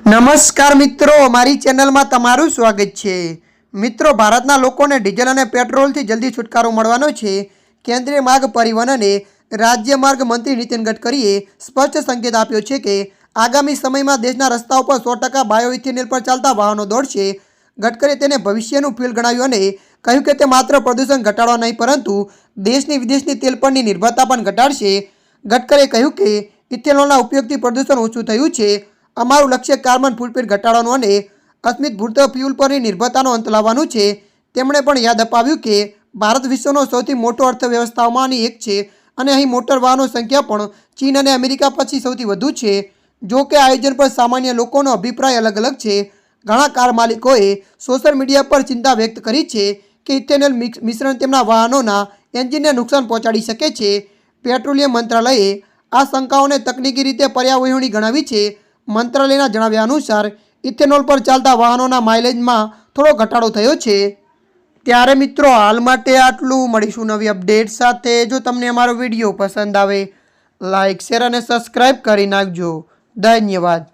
નમસ્કાર મિત્રો, મારી ચેનલમાં તમારું સ્વાગત છે। મિત્રો, ભારતના લોકોને ડીઝલ અને પેટ્રોલથી જલ્દી છુટકારો મળવાનો છે। કેન્દ્રીય માર્ગ પરિવહન અને રાજ્ય માર્ગ મંત્રી નીતિન ગડકરીએ સ્પષ્ટ સંકેત આપ્યો છે કે આગામી સમયમાં દેશના રસ્તાઓ પર 100% બાયોઇથેનોલ પર ચાલતા વાહનો દોડશે। ગડકરીએ તેને ભવિષ્યનું ફ્યુઅલ ગણાવ્યું અને કહ્યું કે તે માત્ર પ્રદૂષણ ઘટાડવા નહીં પરંતુ દેશની વિદેશની તેલ પરની નિર્ભરતા પણ ઘટાડશે। ગડકરીએ કહ્યું કે ઇથેનોલના ઉપયોગથી પ્રદૂષણ ઓછું થયું છે। અમારું લક્ષ્ય કાર્બન ફૂટપ્રિન્ટ ઘટાડવાનું અને અસ્મિત ફ્યુઅલ પરની નિર્ભરતાનો અંત લાવવાનું છે। તેમણે પણ યાદ અપાવ્યું કે ભારત વિશ્વનો સૌથી મોટો અર્થવ્યવસ્થાઓમાંની એક છે અને અહીં મોટર વાહનો સંખ્યા પણ ચીન અને અમેરિકા પછી સૌથી વધુ છે। જો કે આયોજન પર સામાન્ય લોકોનો અભિપ્રાય અલગ અલગ છે। ઘણા કાર માલિકોએ સોશિયલ મીડિયા પર ચિંતા વ્યક્ત કરી છે કે ઇથેનોલ મિશ્રણ તેમના વાહનોના એન્જિનને નુકસાન પહોંચાડી શકે છે। પેટ્રોલિયમ મંત્રાલયે આ શંકાઓને તકનીકી રીતે પર્યાવરણીય ગણાવી છે। મંત્રાલયના જણાવ્યા અનુસાર ઇથેનોલ પર ચાલતા વાહનોના માઇલેજમાં થોડો ઘટાડો થયો છે। ત્યારે મિત્રો, હાલ માટે આટલું। મળીશું નવી અપડેટ સાથે। જો તમને અમારો વિડીયો પસંદ આવે, લાઇક, શેર અને સબસ્ક્રાઈબ કરી નાખજો। ધન્યવાદ।